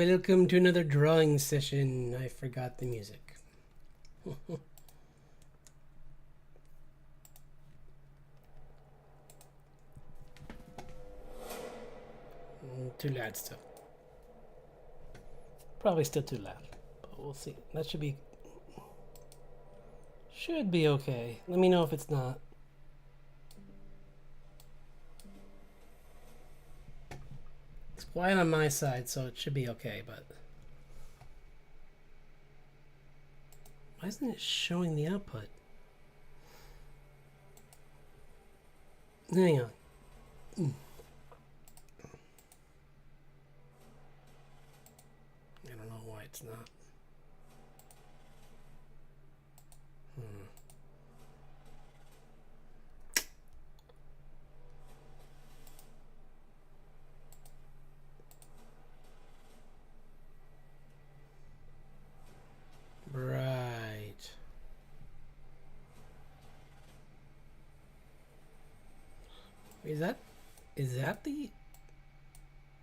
welcome to another drawing session. I forgot the music. Too loud still. Probably still too loud, but we'll see. That should be okay. Let me know if it's not. It's quiet on my side, so it should be okay, but why isn't it showing the output? Hang on. I don't know why it's not. Right. Is that the...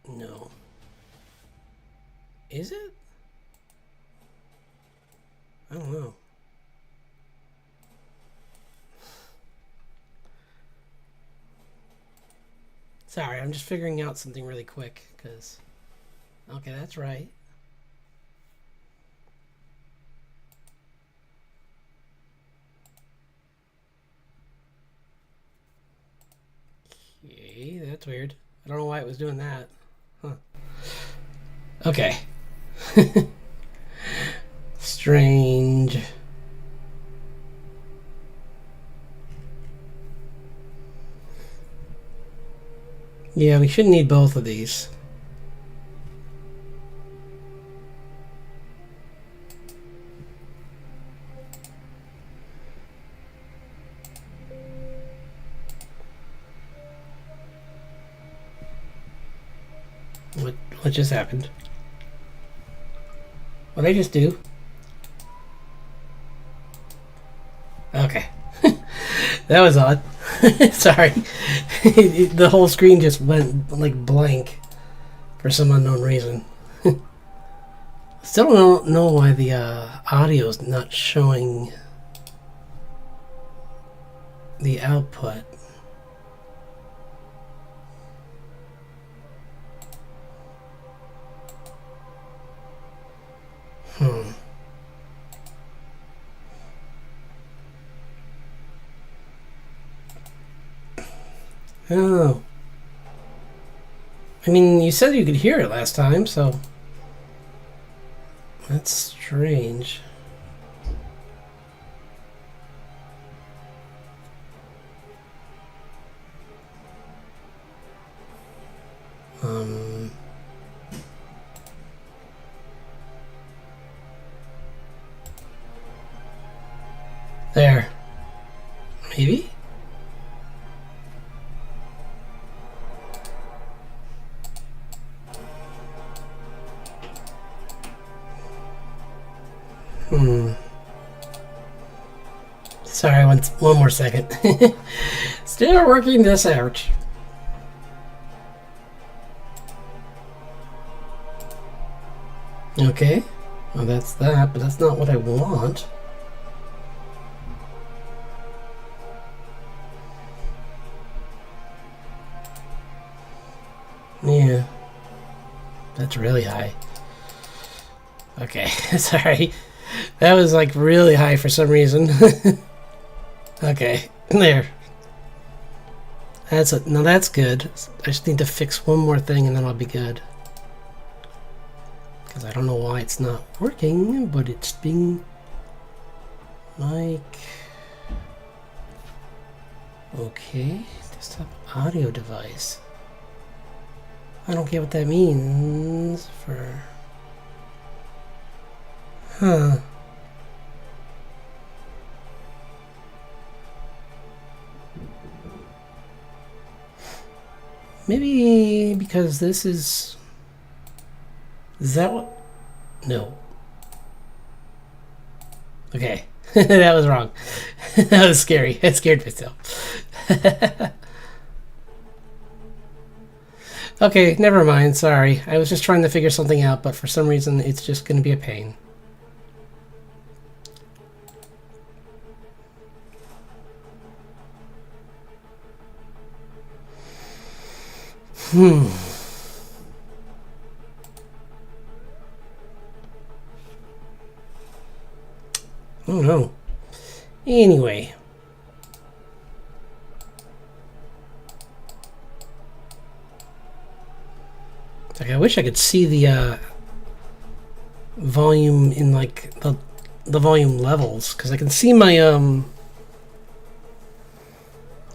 No. Is it? I don't know. Sorry, I'm just figuring out something really quick, because... Okay, that's right. Okay, that's weird. I don't know why it was doing that. Huh. Okay. Strange. Yeah, we shouldn't need both of these. What just happened? What did I just do? Okay. That was odd. Sorry. The whole screen just went like blank for some unknown reason. Still don't know why the audio is not showing the output. Oh. I mean, you said you could hear it last time, so... That's strange. There. Maybe? Sorry, one more second. Still working this out. Okay. Well, that's that, but that's not what I want. Yeah. That's really high. Okay, sorry. That was like really high for some reason. Okay, there. Now that's good. I just need to fix one more thing and then I'll be good. Because I don't know why it's not working, but it's being like... Okay, desktop audio device. I don't get what that means for... Huh. Maybe because this is... Is that what... No. Okay. That was wrong. That was scary. That scared myself. Okay, never mind. Sorry. I was just trying to figure something out, but for some reason it's just going to be a pain. Oh no. Anyway. Like, I wish I could see the volume in like the volume levels, because I can see my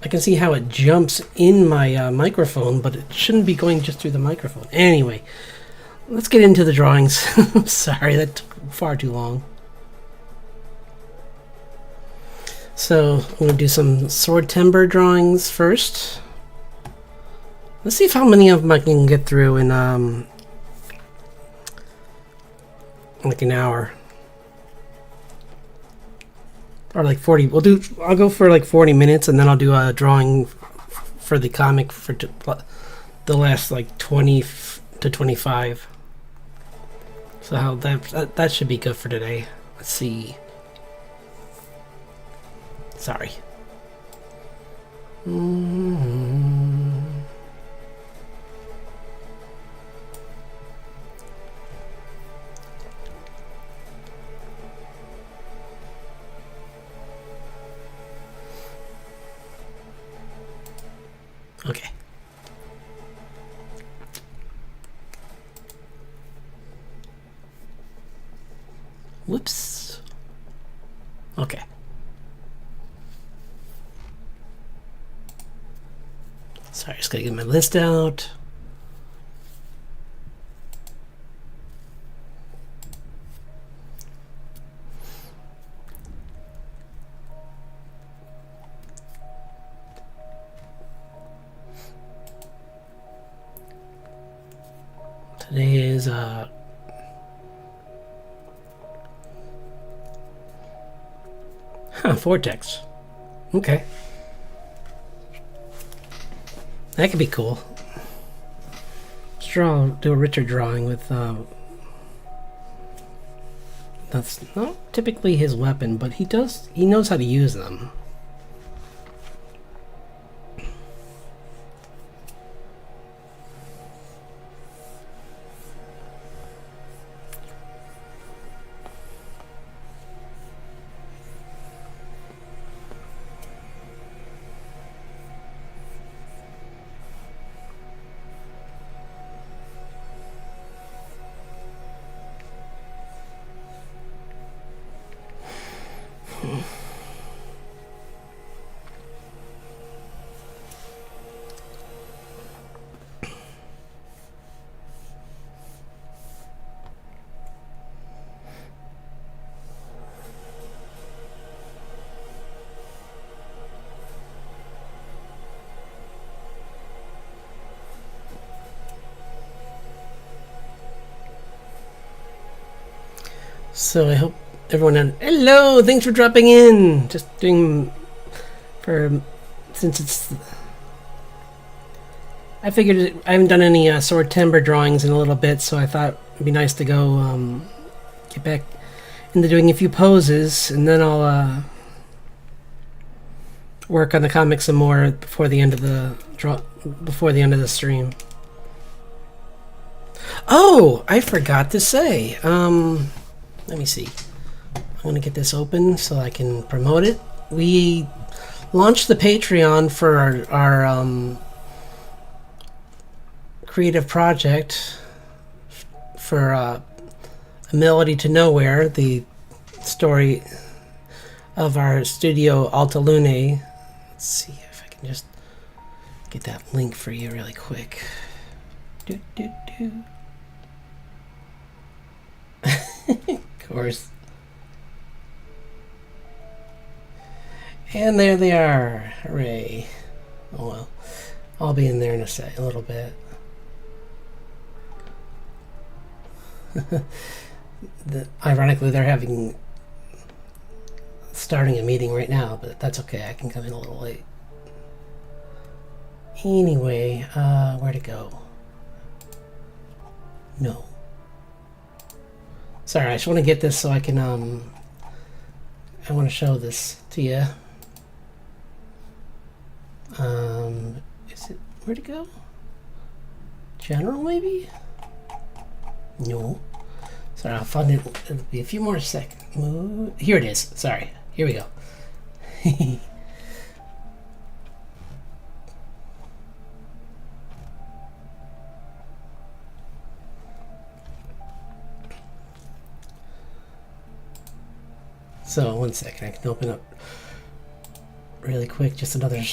I can see how it jumps in my microphone, but it shouldn't be going just through the microphone. Anyway, let's get into the drawings. Sorry, that took far too long. So I'm going to do some Swordtember drawings first. Let's see how many of them I can get through in like an hour. Or like 40. I'll go for like 40 minutes, and then I'll do a drawing for the comic for the last like 20 to 25. So how that should be good for today. Let's see. Sorry. Okay. Whoops. Okay. Sorry, just gotta get my list out. Today is Vortex. Okay. That could be cool. Let's do a richer drawing with that's not typically his weapon, but he knows how to use them. So I hope everyone had... Hello! Thanks for dropping in! Just doing... Since it's... I figured I haven't done any Swordtember drawings in a little bit, so I thought it'd be nice to go get back into doing a few poses, and then I'll work on the comic some more before the end of the stream. Oh! I forgot to say. Let me see. I'm going to get this open so I can promote it. We launched the Patreon for our creative project for A Melody to Nowhere, the story of our studio Alta Lune. Let's see if I can just get that link for you really quick. Of course. And there they are. Hooray. Oh well. I'll be in there in a little bit. Ironically, they're starting a meeting right now, but that's okay. I can come in a little late. Anyway, where to go? No. Sorry, I just want to get this so I can, I want to show this to you. Is it, where'd it go? General, maybe? No. Sorry, I'll find it. It'll be a few more seconds. Here it is. Sorry. Here we go. So, one second. I can open up really quick. Just another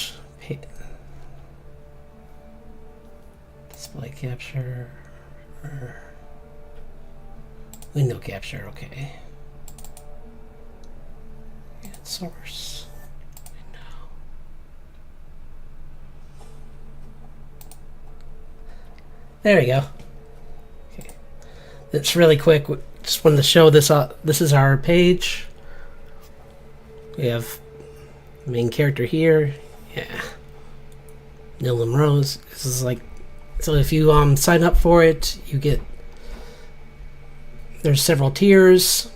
display capture. Window capture, okay. And source. Window. There we go. Okay. It's really quick. Just wanted to show this. This is our page. We have the main character here. Yeah. Nilum Rose. This is like, so if you sign up for it, you get, there's several tiers.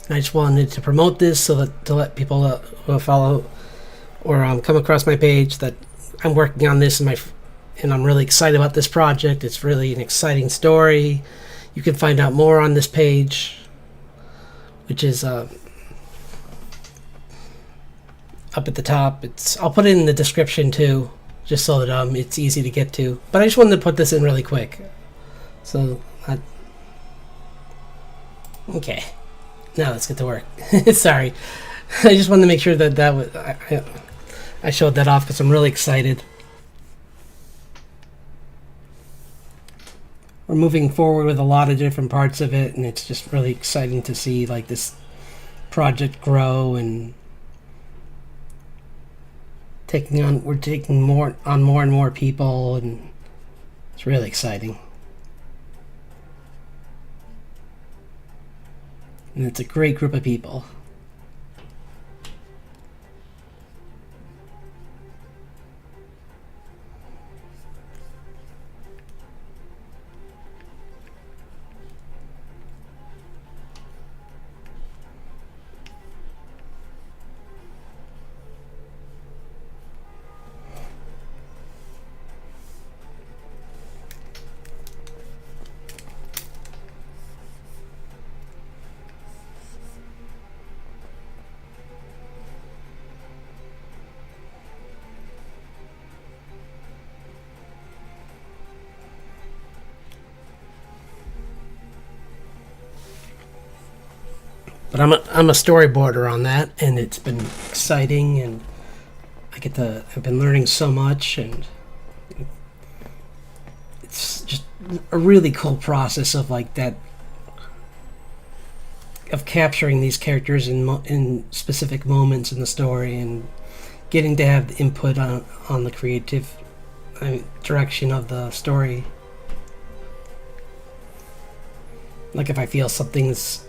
I just wanted to promote this so that to let people who follow or come across my page that I'm working on this and I'm really excited about this project. It's really an exciting story. You can find out more on this page, which is up at the top. I'll put it in the description too, just so that it's easy to get to. But I just wanted to put this in really quick. So, okay. Now let's get to work. Sorry, I just wanted to make sure that was I showed that off because I'm really excited. We're moving forward with a lot of different parts of it, and it's just really exciting to see like this project grow and we're taking more and more people, and it's really exciting. And it's a great group of people. But I'm a storyboarder on that, and it's been exciting, and I've been learning so much, and it's just a really cool process of like that, of capturing these characters in specific moments in the story, and getting to have input on the creative direction of the story. Like if I feel something's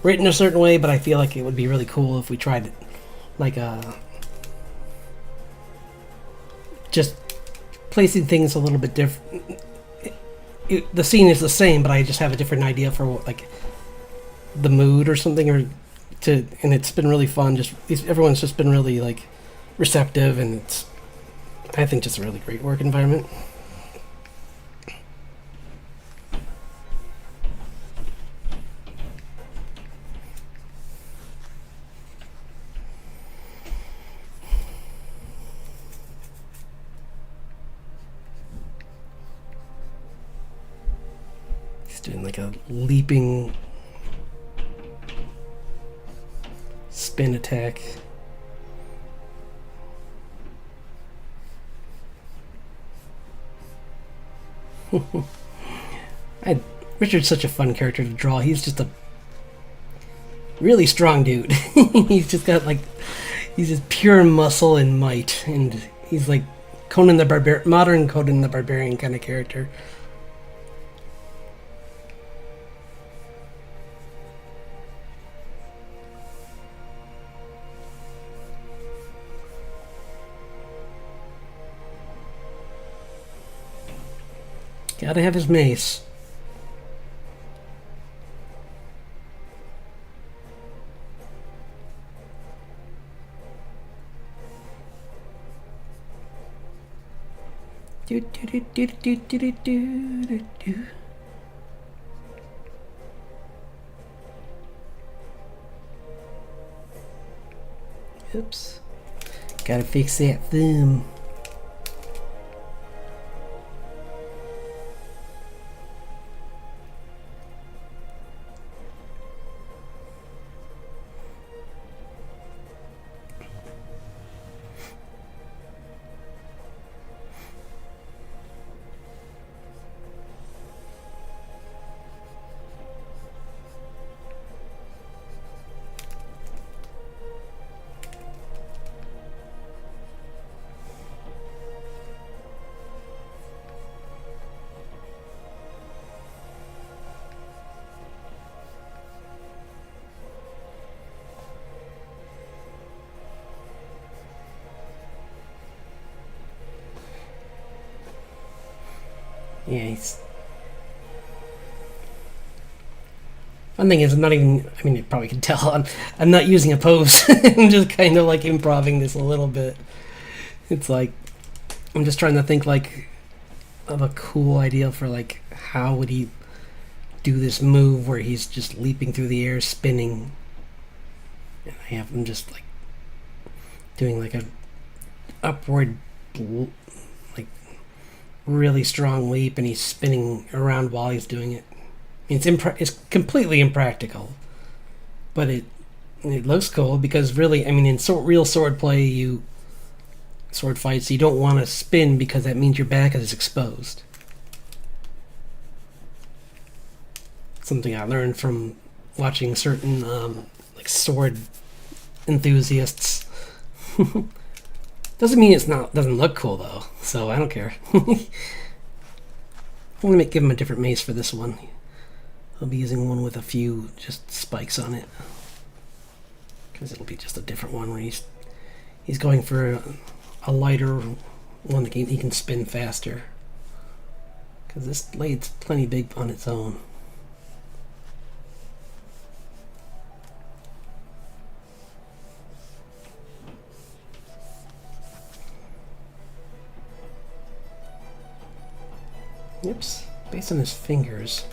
written a certain way, but I feel like it would be really cool if we tried like just placing things a little bit different. The scene is the same, but I just have a different idea for what, like the mood or something, and it's been really fun. Just everyone's just been really like receptive, and it's, I think, just a really great work environment. Doing like a leaping spin attack. Richard's such a fun character to draw. He's just a really strong dude. He's just got like, he's just pure muscle and might, and he's like modern Conan the Barbarian kind of character. Gotta have his mace. Do, do, do, do, do, do, do, do, do. Oops. Gotta fix that thumb. Yeah, he's... One thing is, I'm not even... I mean, you probably can tell, I'm not using a pose. I'm just kind of like improvising this a little bit. It's like... I'm just trying to think like of a cool idea for like how would he do this move where he's just leaping through the air, spinning. And I have him just like doing like a upward like really strong leap, and he's spinning around while he's doing it. It's completely impractical, but it looks cool because really, I mean, in real sword play, sword fights, you don't want to spin because that means your back is exposed. Something I learned from watching certain like sword enthusiasts. Doesn't mean doesn't look cool though, so I don't care. I'm gonna give him a different mace for this one. I'll be using one with a few just spikes on it, because it'll be just a different one where he's going for a lighter one that he can spin faster, because this blade's plenty big on its own. Oops, based on his fingers,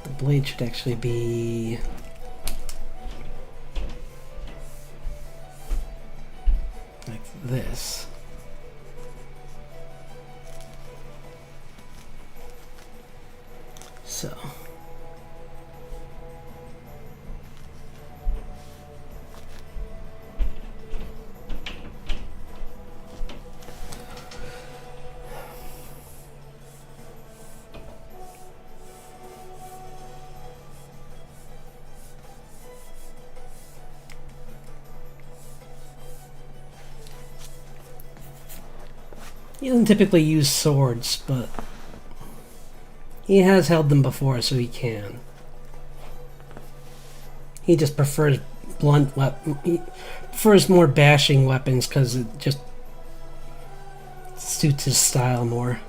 the blade should actually be like this. So. He doesn't typically use swords, but he has held them before, so he can. He just prefers blunt weapons. He prefers more bashing weapons because it just suits his style more.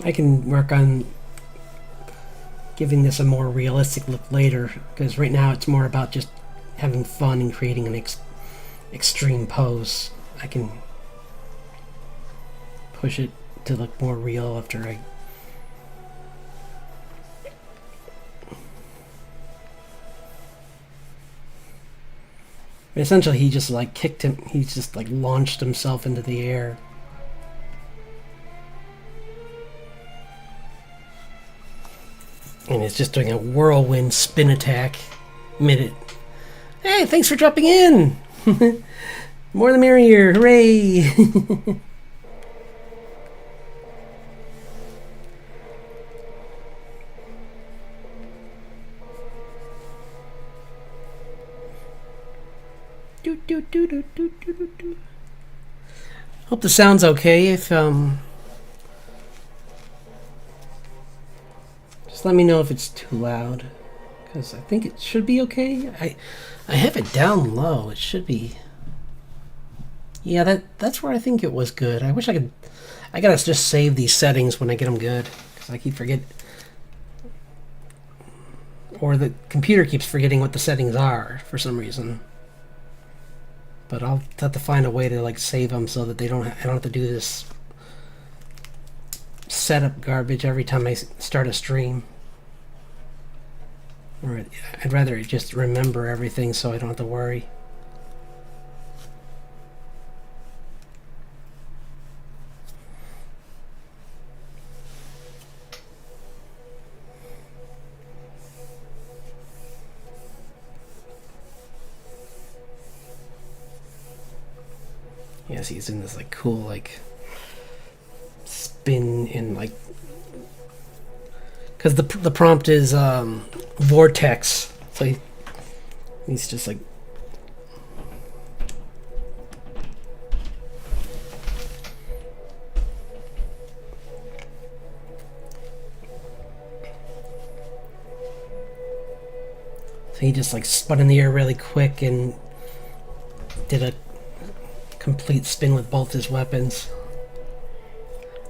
I can work on giving this a more realistic look later, because right now it's more about just having fun and creating an extreme pose. I can push it to look more real after I... Essentially, he just like kicked him, he just like launched himself into the air. And it's just doing a whirlwind spin attack mid-it. Hey, thanks for dropping in! More the merrier, hooray! Hope the sound's okay. If just let me know if it's too loud, because I think it should be okay. I have it down low. It should be. Yeah, that's where I think it was good. I wish I could. I gotta just save these settings when I get them good, because I keep forgetting. Or the computer keeps forgetting what the settings are for some reason. But I'll have to find a way to like save them so that I don't have to do this setup garbage every time I start a stream. Or I'd rather just remember everything so I don't have to worry. Yes, he's in this like cool like spin and like, because the prompt is vortex, so he's just like he just like spun in the air really quick and did a complete spin with both his weapons.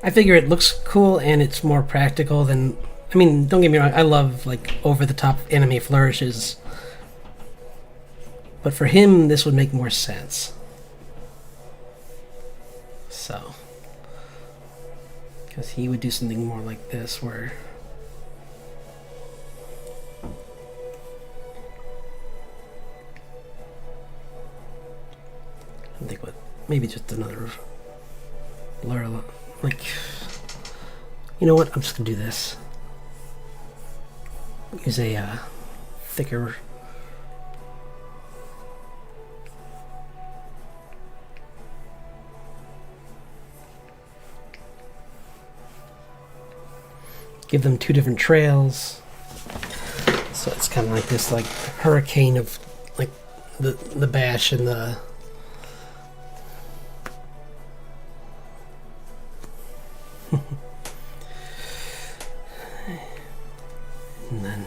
I figure it looks cool and it's more practical than, I mean, don't get me wrong, I love like over-the-top anime flourishes, but for him this would make more sense. So, because he would do something more like this where I think what, maybe just another blur, like, you know what, I'm just gonna do this. Use a thicker give them two different trails, so it's kind of like this like hurricane of like the bash and the and then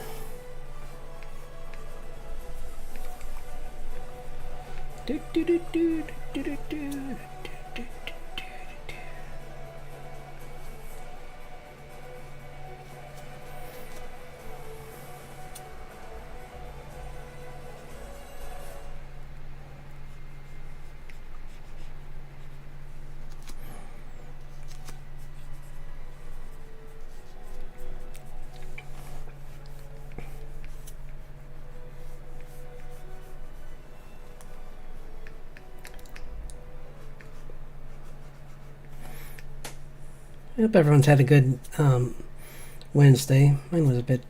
I hope everyone's had a good Wednesday. Mine was a bit,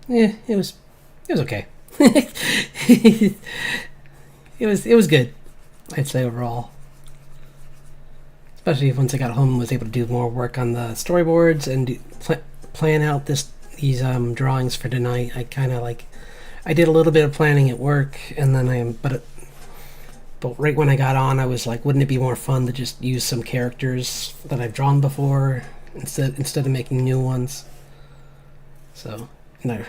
it was okay. it was good, I'd say overall. Especially once I got home and was able to do more work on the storyboards and plan out these drawings for tonight. I kind of like, I did a little bit of planning at work, and then but right when I got on, I was like, wouldn't it be more fun to just use some characters that I've drawn before instead of making new ones? So, no.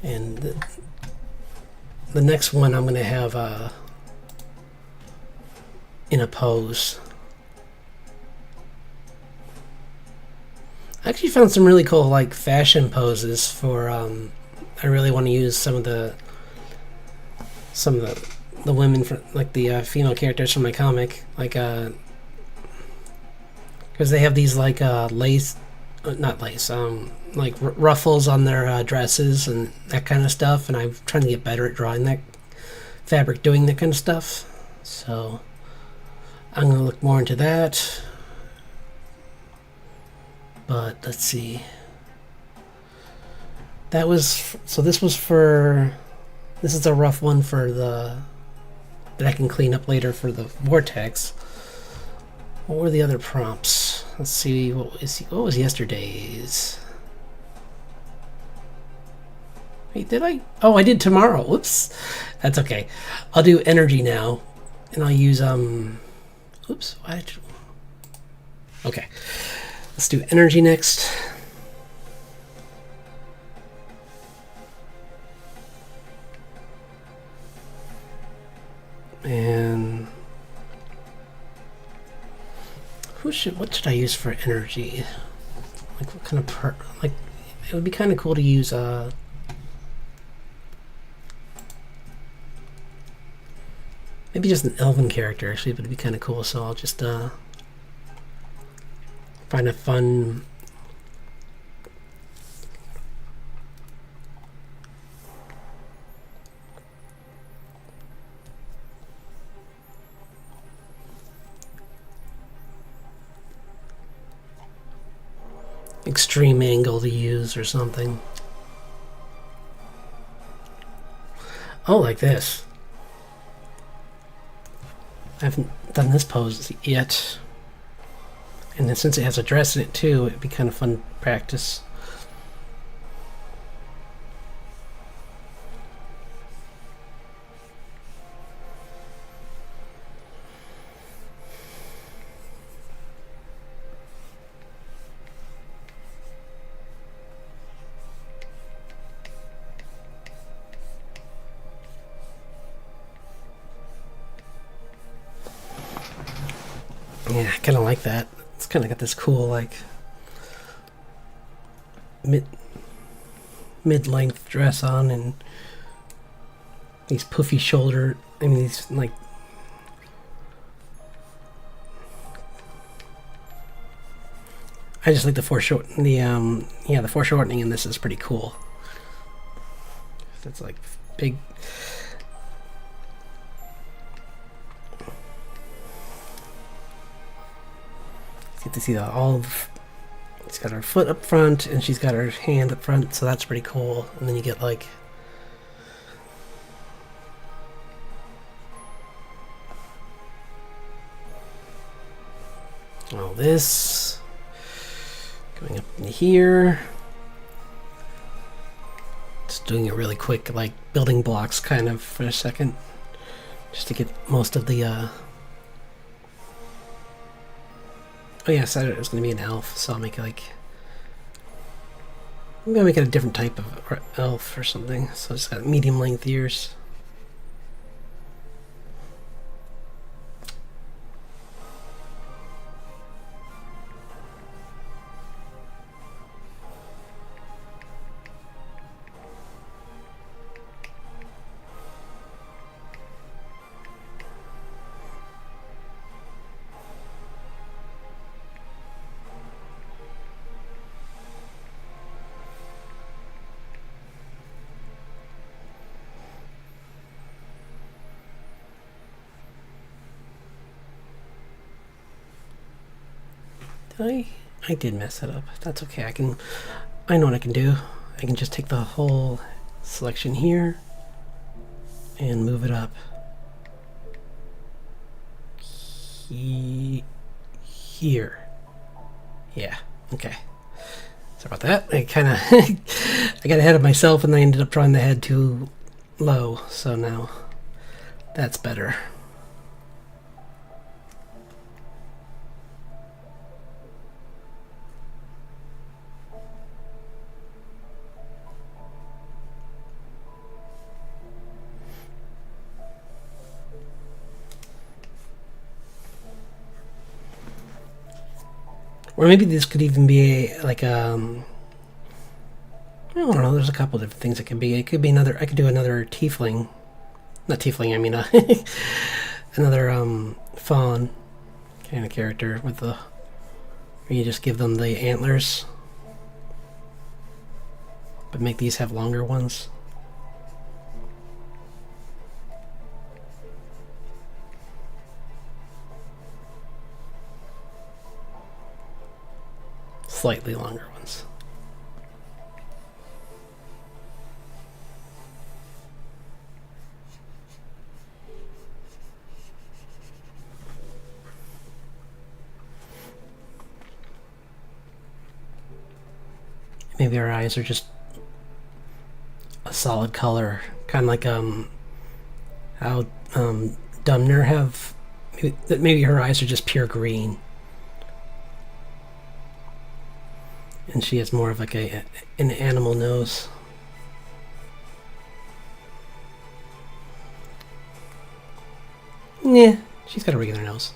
And the next one I'm going to have in a pose. I actually found some really cool like fashion poses for I really want to use some of the women, for like the female characters from my comic, like because they have these like lace, not lace, like ruffles on their dresses and that kind of stuff, and I'm trying to get better at drawing that fabric, doing that kind of stuff. So I'm gonna look more into that. But let's see. That was, so this was for, this is a rough one for the, that I can clean up later for the vortex. What were the other prompts? Let's see, what was yesterday's? Wait, did I? Oh, I did tomorrow. Whoops. That's okay. I'll do energy now, and I'll use oops. Okay. Let's do energy next. And what should I use for energy? Like what kind of like it would be kind of cool to use maybe just an elven character actually, but it'd be kind of cool. So I'll just find a fun extreme angle to use or something. Oh, like this. I haven't done this pose yet. And then since it has a dress in it too, it'd be kind of fun practice. Yeah, I kind of like that. It's kind of got this cool, like, mid-length dress on and these puffy shoulder, I mean, these, like, I just like the the foreshortening in this is pretty cool. It's like big. Get to see she's got her foot up front and she's got her hand up front, so that's pretty cool. And then you get like all this going up in here. Just doing it really quick, like building blocks kind of for a second, just to get most of the oh yeah, I said it was going to be an elf, so I'll make it like... I'm going to make it a different type of elf or something. So it's got medium length ears. I did mess it up. That's okay. I know what I can do. I can just take the whole selection here and move it up here. Yeah. Okay. Sorry about that. I kind of I got ahead of myself and I ended up drawing the head too low. So now that's better. Or maybe this could even be like I don't know. There's a couple different things it could be. It could be another. I could do another tiefling, not tiefling. I mean another fawn kind of character with the. Where you just give them the antlers, but make these have longer ones. Slightly longer ones. Maybe our eyes are just solid color, kind of like how Dumner have. Maybe her eyes are just pure green, and she has more of like an animal nose. Yeah, she's got a regular nose.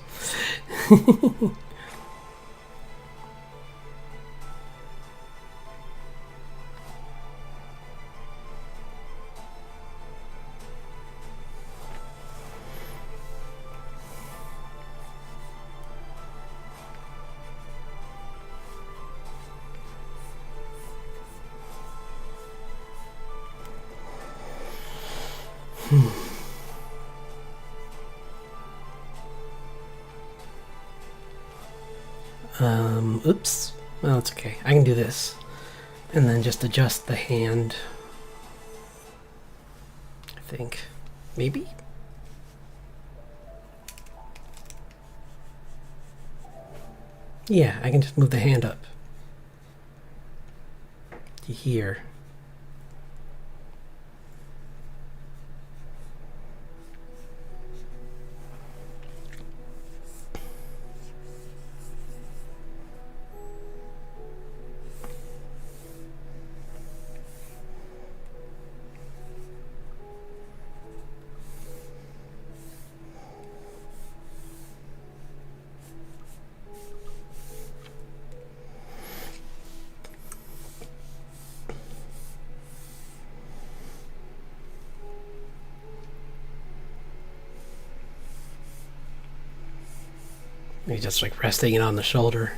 Oops. Well, it's okay. I can do this. And then just adjust the hand. I think. Maybe? Yeah, I can just move the hand up to here. He's just like resting it on the shoulder.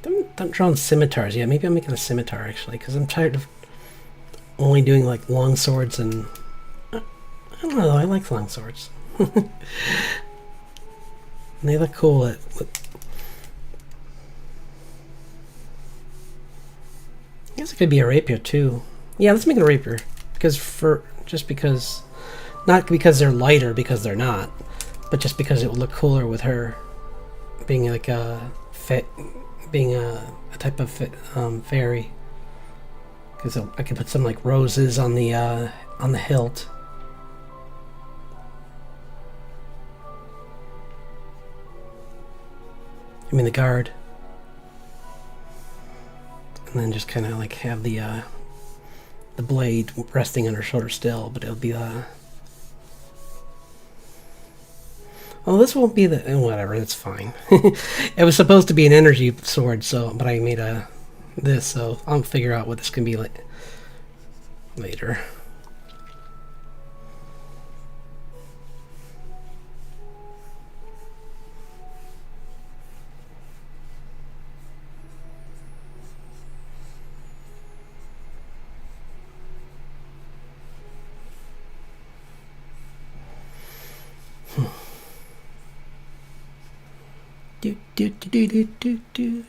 Don't draw on scimitars. Yeah, maybe I'm making a scimitar actually, because I'm tired of only doing like long swords and I don't know. I like long swords. They look cool. I guess it could be a rapier too. Yeah, let's make it a rapier because not because they're lighter, because they're not, but just because it would look cooler with her being like a type of fairy. Because I could put some like roses on the hilt. I mean the guard. And then just kind of like have the blade resting on her shoulder still, but it'll be well, this won't be the whatever. That's fine. It was supposed to be an energy sword, but I made this, so I'll figure out what this can be like later.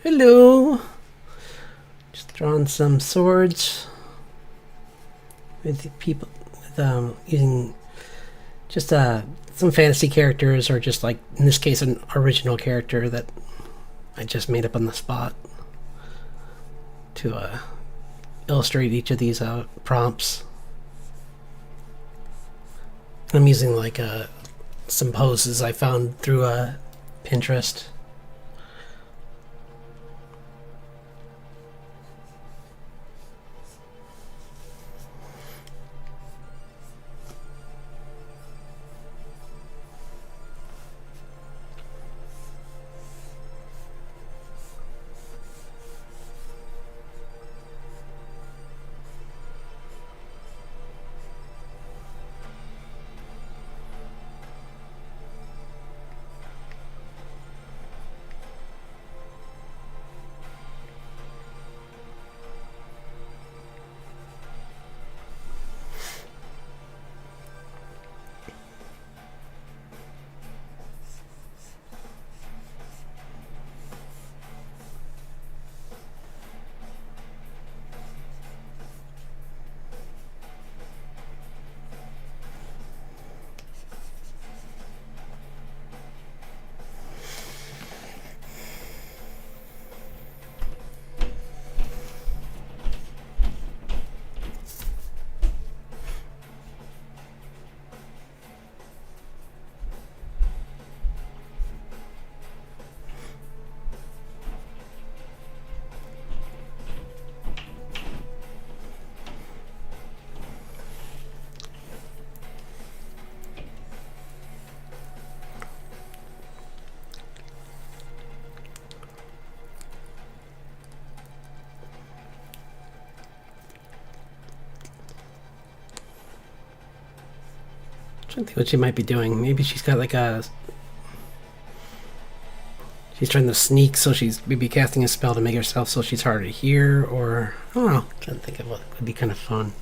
Hello. Just drawing some swords with people with using just some fantasy characters, or just like in this case an original character that I just made up on the spot to illustrate each of these prompts. I'm using like some poses I found through Pinterest. trying to think what she might be doing. Maybe she's got like a... She's trying to sneak, so she's maybe casting a spell to make herself so she's harder to hear, or... I don't know. I'm trying to think of what would be kind of fun.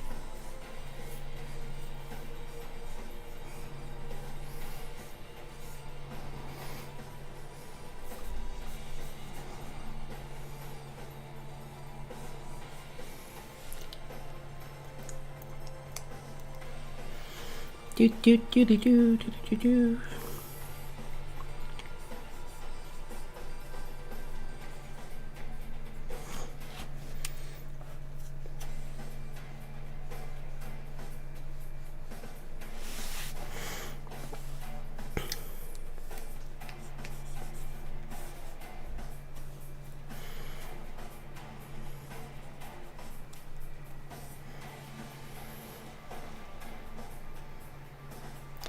Do do do do do do do do.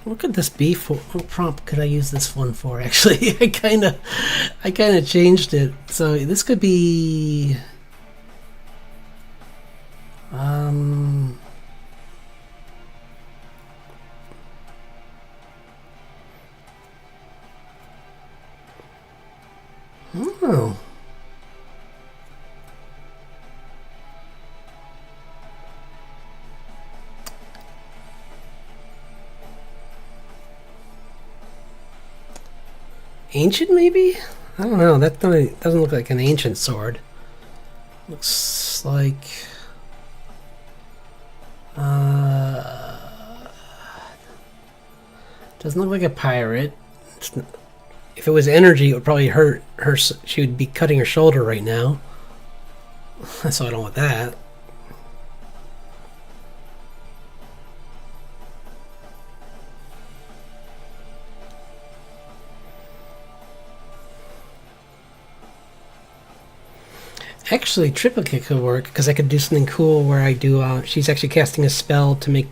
What could this be for? What prompt could I use this one for? Actually, I kind of changed it. So this could be, oh, ancient maybe? I don't know. That doesn't look like an ancient sword. Looks like doesn't look like a pirate. If it was energy, it would probably hurt her. She would be cutting her shoulder right now. So I don't want that. Actually, triplicate could work, because I could do something cool where I do, she's actually casting a spell to make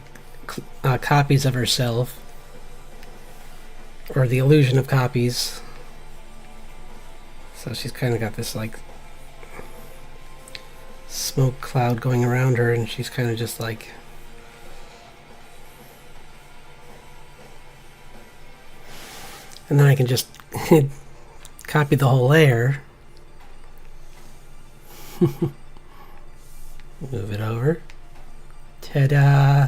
copies of herself. Or the illusion of copies. So she's kind of got this, like, smoke cloud going around her, and she's kind of just like... And then I can just copy the whole layer. Move it over. Ta-da!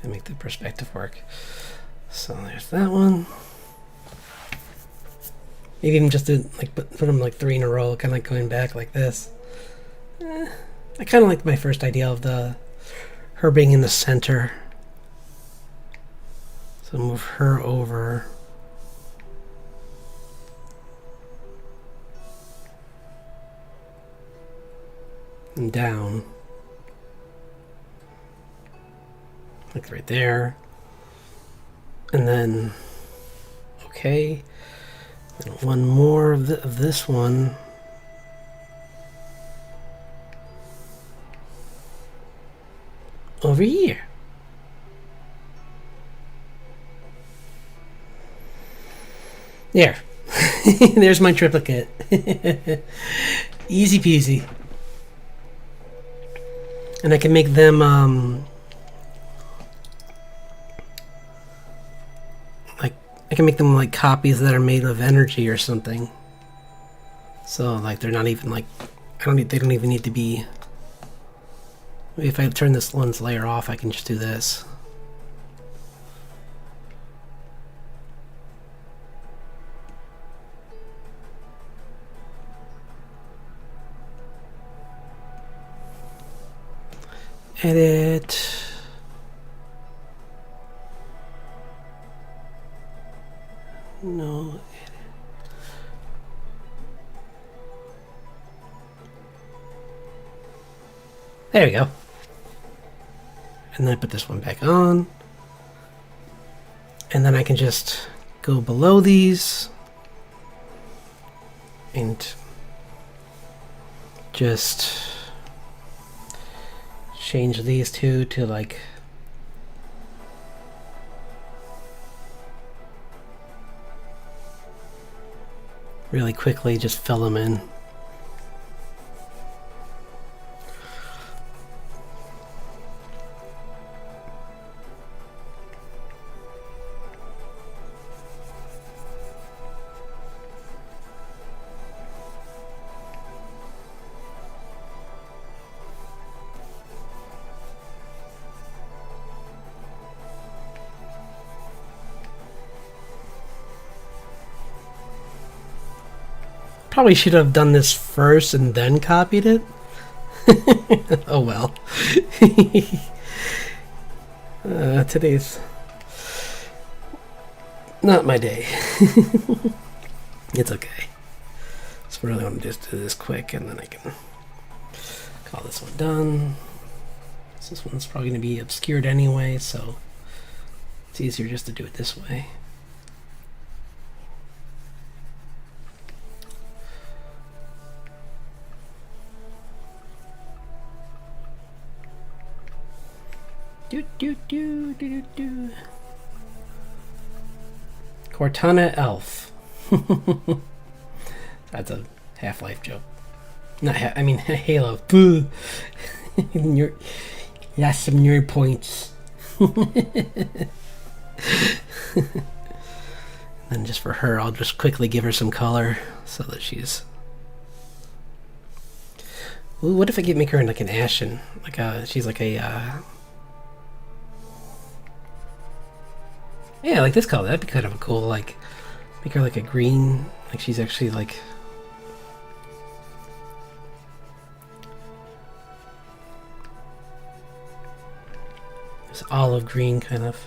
Gonna make the perspective work. So there's that one. Maybe even just do like put them like 3 in a row, kind of like going back like this. I kind of like my first idea of her being in the center. So move her over. And down. Like right there. And then, okay. And one more of this one. Over here. There. There's my triplicate. Easy peasy. And I can make them like I can make them like copies that are made of energy or something. So like they're not even like they don't even need to be. If I turn this lens layer off, I can just do this. Edit. No. There we go. And then I put this one back on. And then I can just go below these and just change these two to like really quickly just fill them in. Probably should have done this first and then copied it. Oh well. Today's not my day. It's okay. So really want to just do this quick and then I can call this one done. So this one's probably going to be obscured anyway, so it's easier just to do it this way. Cortana Elf. That's a Half-Life joke. Not I mean Halo. Boo. That's some nerd points. And just for her, I'll just quickly give her some color so that she's. Ooh, what if I make her like an ashen? She's like a. Yeah, like this color. That'd be kind of a cool, like, make her like a green. Like she's actually like. This olive green kind of.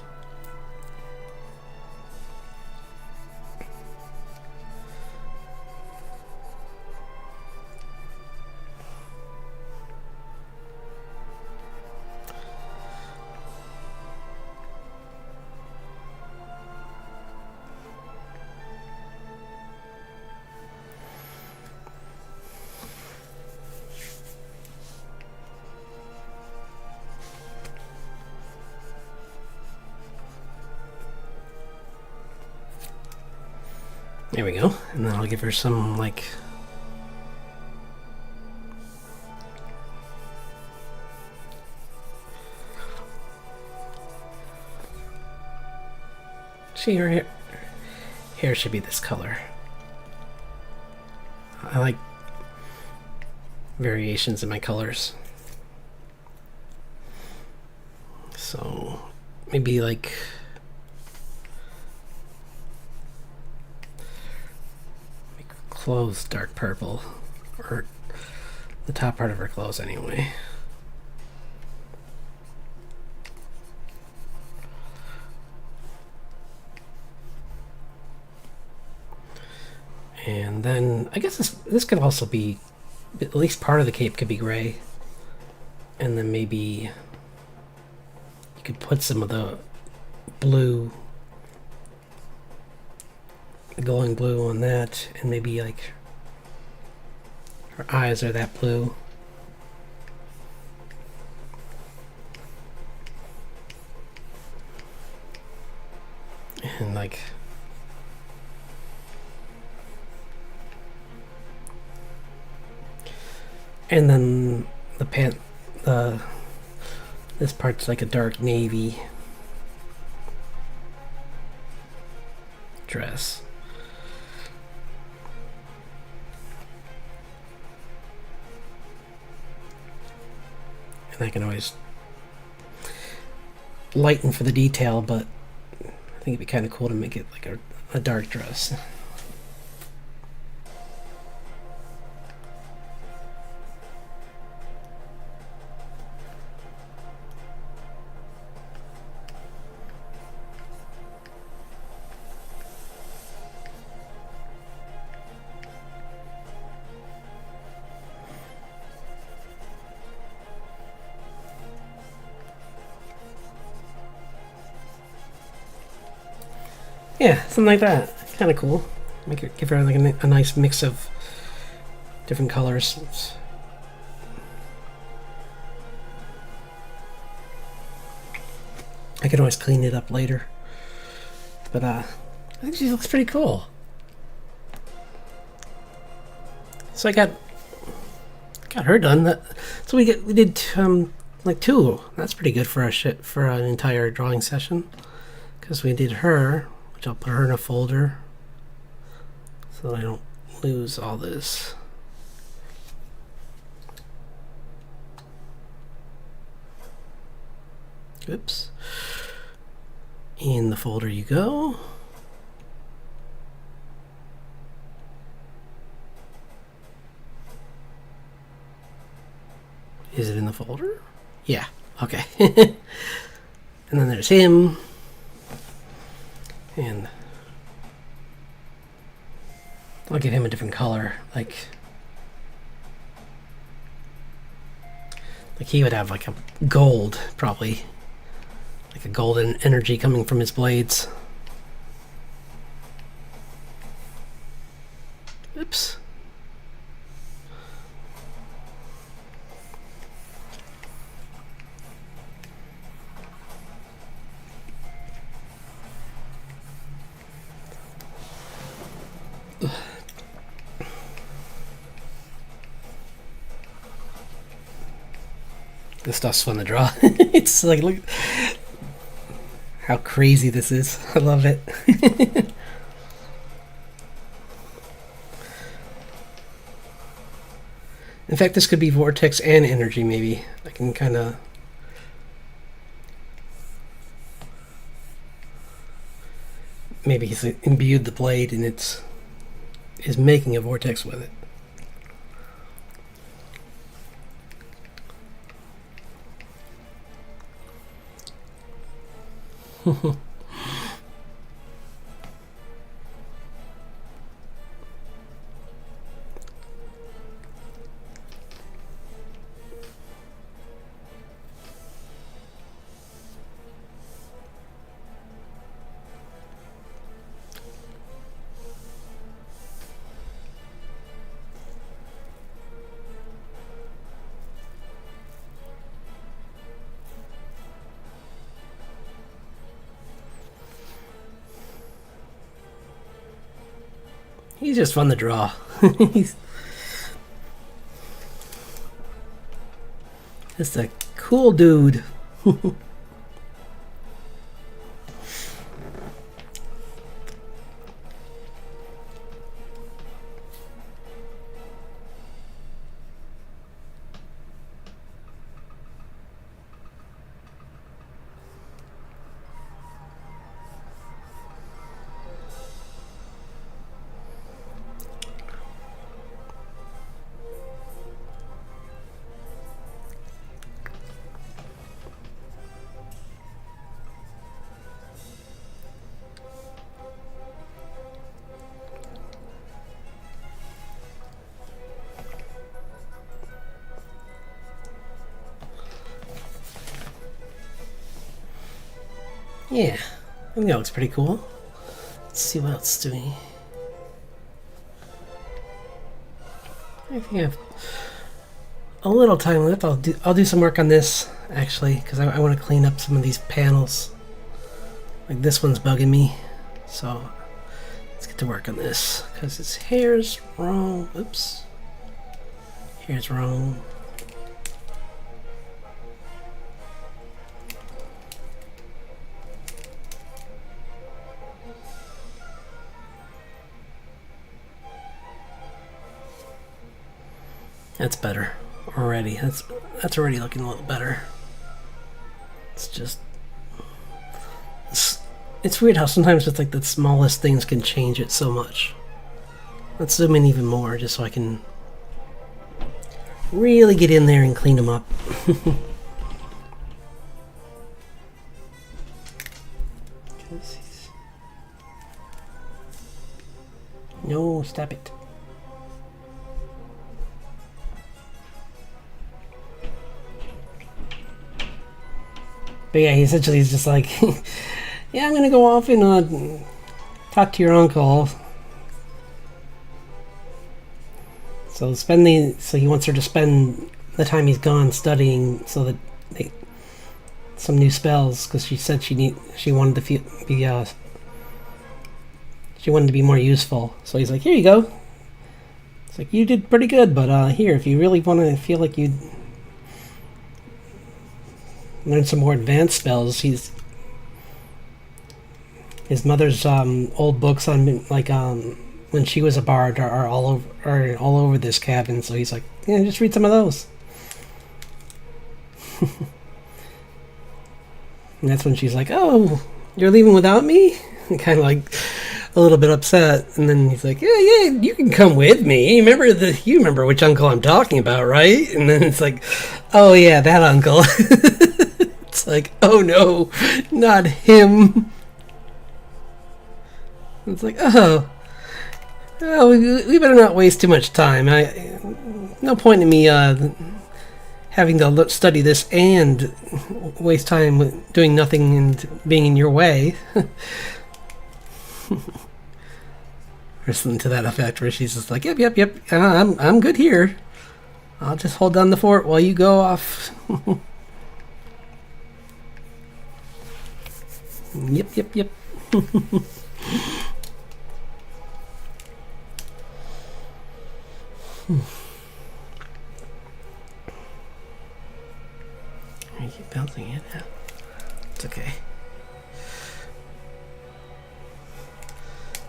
There we go. And then I'll give her some, like... See, her hair should be this color. I like variations in my colors. So, maybe like... clothes dark purple, or the top part of her clothes anyway. And then I guess this could also be, at least part of the cape could be gray, and then maybe you could put some of the blue, glowing blue on that, and maybe like her eyes are that blue. And like and then this part's like a dark navy dress. And I can always lighten for the detail, but I think it'd be kind of cool to make it like a dark dress. Yeah, something like that. Kind of cool. Give her like a nice mix of different colors. I can always clean it up later. But I think she looks pretty cool. So I got her done. So we did like 2. That's pretty good for an entire drawing session. Because we did her, which I'll put her in a folder so that I don't lose all this. Oops. In the folder you go. Is it in the folder? Yeah, okay. And then there's him. And I'll give him a different color. Like he would have like a gold, probably. Like a golden energy coming from his blades. Oops. This stuff's fun to draw. It's like, look how crazy this is. I love it. In fact, this could be vortex and energy, maybe. I can kind of... Maybe he's imbued the blade and is making a vortex with it. He's just fun to draw. He's just a cool dude. Yeah, I think that looks pretty cool. Let's see what else do we... I think I have a little time left. I'll do some work on this actually, because I want to clean up some of these panels. Like this one's bugging me, so let's get to work on this because his hair's wrong. Oops, hair's wrong. That's better already. That's already looking a little better. It's just it's weird how sometimes it's like the smallest things can change it so much. Let's zoom in even more just so I can really get in there and clean them up. No, stop it. But yeah, he essentially is just like, yeah, I'm gonna go off and talk to your uncle. So he wants her to spend the time he's gone studying, so that some new spells, because she said she wanted to be more useful. So he's like, here you go. It's like, you did pretty good, but here, if you really want to feel like you learn some more advanced spells, his mother's old books on like when she was a bard are all over this cabin. So he's like, yeah, just read some of those. And that's when she's like, oh, you're leaving without me? And kind of like a little bit upset. And then he's like, yeah, you can come with me. You remember which uncle I'm talking about, right? And then it's like, oh yeah, that uncle. It's like, oh no, not him. It's like, oh, we better not waste too much time. No point in me having to study this and waste time doing nothing and being in your way. Or something to that effect, where she's just like, yep, I'm good here. I'll just hold down the fort while you go off. Yep. I keep bouncing it. Yeah. It's okay.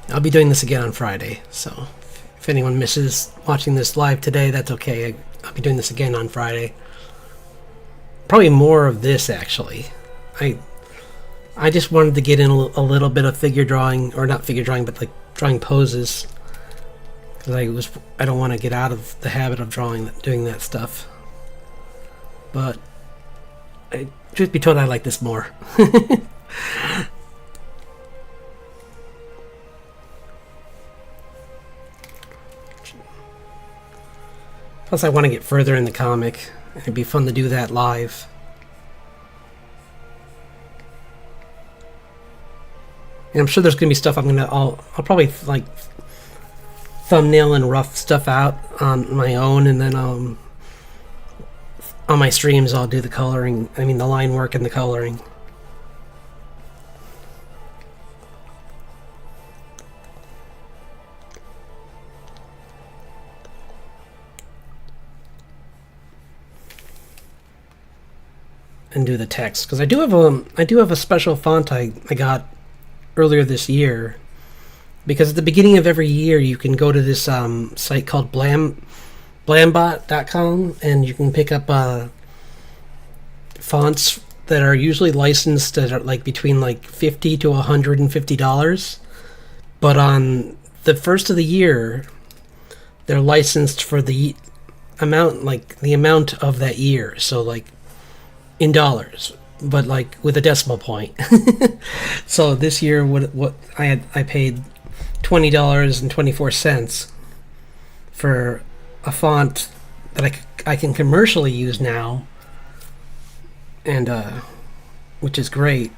I'll be doing this again on Friday, so if anyone misses watching this live today, that's okay. I'll be doing this again on Friday. Probably more of this, actually. I just wanted to get in a little bit of figure drawing, or not figure drawing, but like drawing poses, because I don't want to get out of the habit of doing that stuff. But truth be told, I like this more. Plus, I want to get further in the comic. It'd be fun to do that live. And I'm sure there's gonna be stuff I'll probably like thumbnail and rough stuff out on my own, and then on my streams I'll do the coloring. I mean, the line work and the coloring. And do the text, because I do have a special font I got earlier this year, because at the beginning of every year you can go to this site called blambot.com, and you can pick up fonts that are usually licensed at like between like $50 to $150, but on the first of the year they're licensed for the amount of that year, so like in dollars, but like with a decimal point. So this year, what I paid $20.24 for a font that I can commercially use now, and which is great,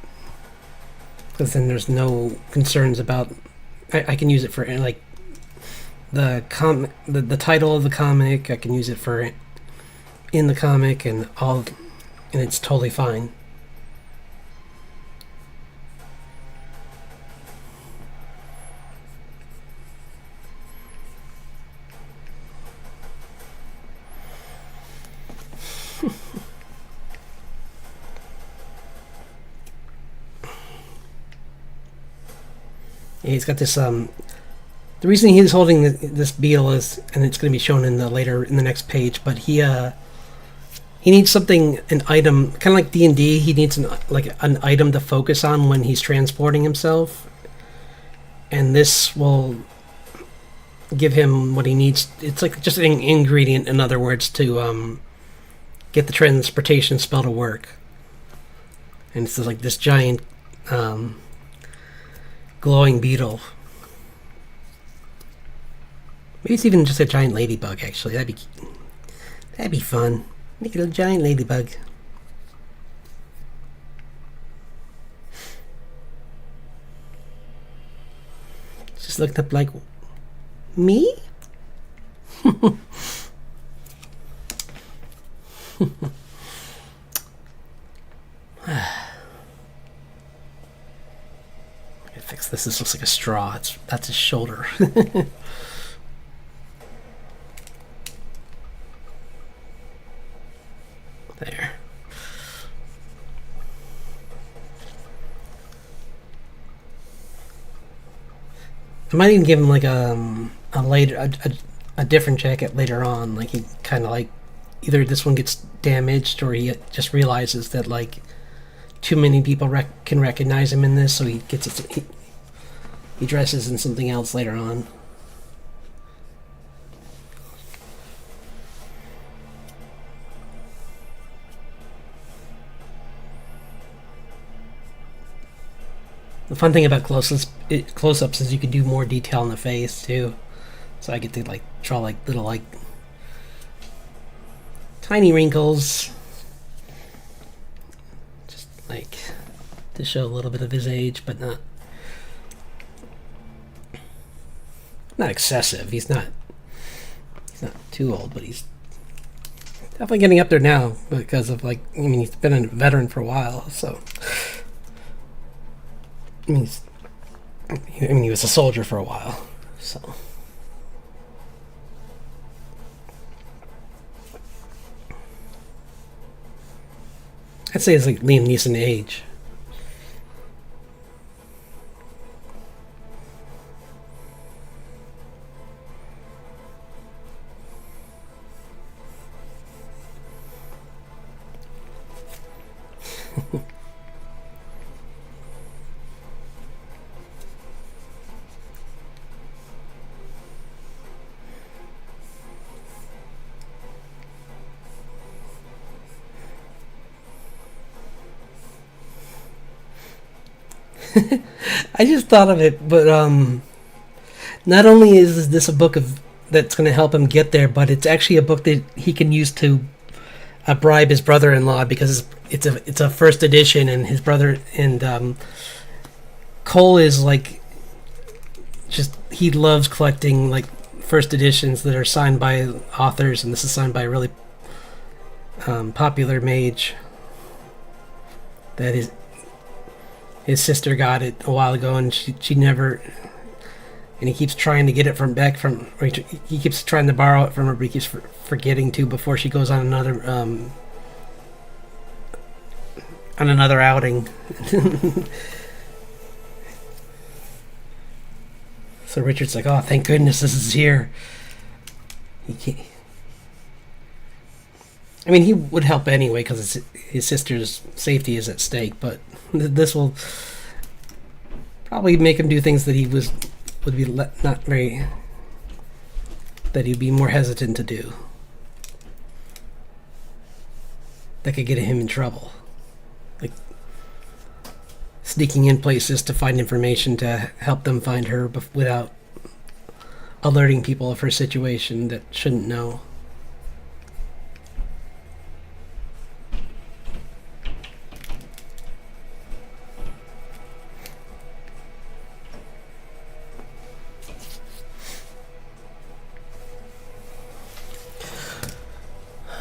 because then there's no concerns about. I can use it for like the title of the comic. I can use it for in the comic and all, and it's totally fine. He's got this the reason he's holding this beetle is, and it's going to be shown in the next page, but he needs something, an item, kind of like D&D. He needs an item to focus on when he's transporting himself, and this will give him what he needs. It's like just an ingredient, in other words, to get the transportation spell to work. And it's like this giant glowing beetle. Maybe it's even just a giant ladybug, actually. That'd be fun. Make it a giant ladybug. Just looked up like, me? Fix this. This looks like a straw. That's his shoulder. There. I might even give him like a different jacket later on. Like he kind of like either this one gets damaged or he just realizes that like too many people can recognize him in this, so he gets it. He dresses in something else later on. The fun thing about close-ups is you can do more detail in the face too. So I get to like draw like little like tiny wrinkles, just like to show a little bit of his age, but not excessive. He's not too old, but he's definitely getting up there now because of like, I mean, he's been a veteran for a while, so I mean, he was a soldier for a while, so. I'd say it's like Liam Neeson age. I just thought of it, but not only is this a book that's going to help him get there, but it's actually a book that he can use to bribe his brother-in-law, because it's a first edition, and his brother and Cole is like, just, he loves collecting like first editions that are signed by authors, and this is signed by a really popular mage that his sister got it a while ago, and she never, and he keeps trying to get it he keeps trying to borrow it from her, but he keeps forgetting to before she goes on another outing. So Richard's like, oh, thank goodness this is here. I mean, he would help anyway because his sister's safety is at stake, but this will probably make him do things that that he'd be more hesitant to do, that could get him in trouble, like sneaking in places to find information to help them find her without alerting people of her situation that shouldn't know.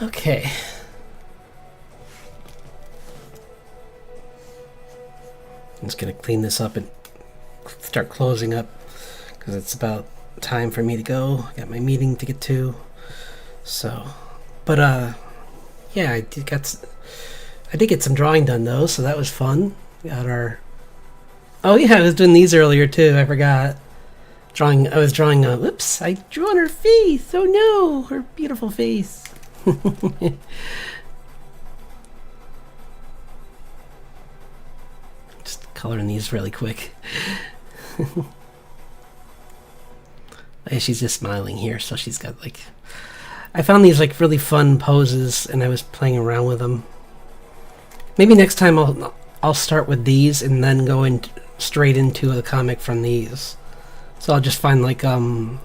Okay. I'm just going to clean this up and start closing up because it's about time for me to go. I got my meeting to get to. So, but yeah, I did get some drawing done though, so that was fun. Got our Oh yeah, I was doing these earlier too. I forgot. I was drawing whoops, I drew on her face. Oh no, her beautiful face. Just coloring these really quick. She's just smiling here, so she's got like, I found these like really fun poses and I was playing around with them. Maybe next time I'll start with these and then go straight into a comic from these. So I'll just find like some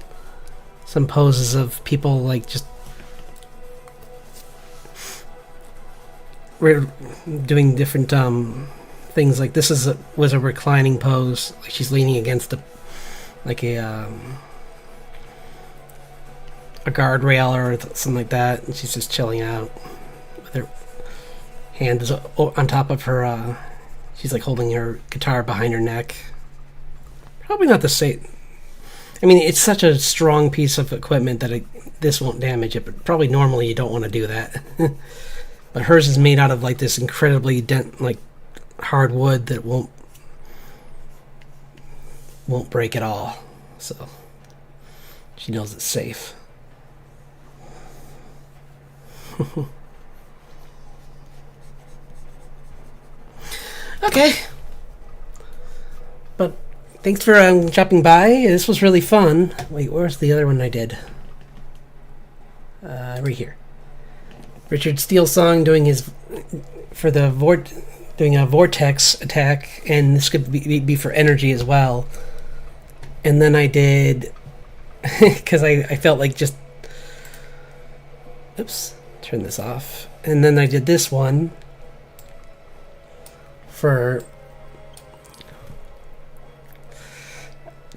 poses of people like just doing different things. Like this was a reclining pose, like she's leaning against a guardrail or something like that, and she's just chilling out with her hand is on top of her. She's like holding her guitar behind her neck. Probably not the same. I mean, it's such a strong piece of equipment that this won't damage it, but probably normally you don't want to do that. but hers is made out of like this incredibly like hard wood that won't break at all. So she knows it's safe. Okay. But thanks for dropping by. This was really fun. Wait, where's the other one I did? Right here. Richard Steelsong doing his doing a vortex attack, and this could be for energy as well. And then I did because I felt like just turn this off. And then I did this one for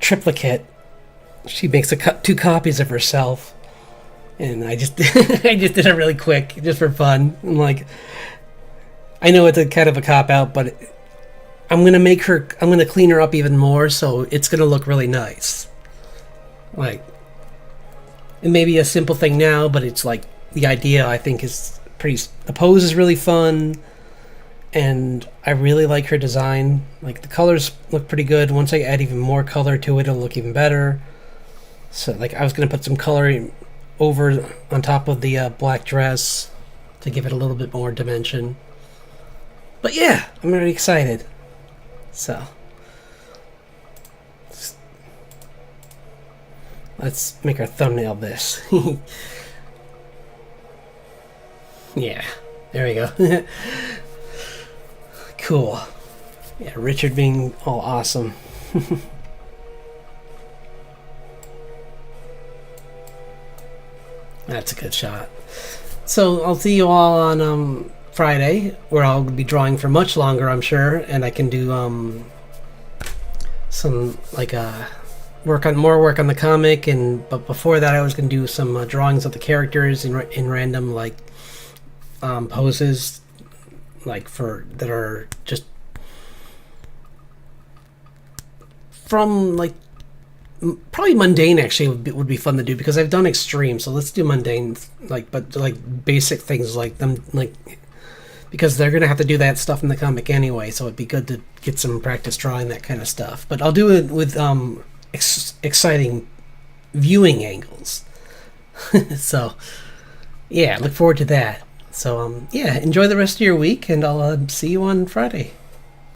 triplicate. She makes two copies of herself, and I just I just did it really quick just for fun. I'm like, I know it's a kind of a cop out, but I'm gonna clean her up even more, so it's gonna look really nice. Like, it may be a simple thing now, but it's like the idea I think is pretty. The pose is really fun, and I really like her design. Like, the colors look pretty good. Once I add even more color to it, it'll look even better. So like, I was gonna put some color over on top of the black dress to give it a little bit more dimension. But yeah, I'm really excited. So let's make our thumbnail this. Yeah, there we go. Cool. Yeah, Richard being all awesome. That's a good shot. So I'll see you all on Friday, where I'll be drawing for much longer, I'm sure, and I can do some like more work on the comic. But before that, I was going to do some drawings of the characters in random like poses, like that are just from like probably mundane. Actually would be fun to do, because I've done extreme, so let's do mundane, but basic things like them, because they're gonna have to do that stuff in the comic anyway, so it'd be good to get some practice drawing that kind of stuff. But I'll do it with exciting viewing angles. So yeah, look forward to that. So yeah, enjoy the rest of your week, and I'll see you on Friday.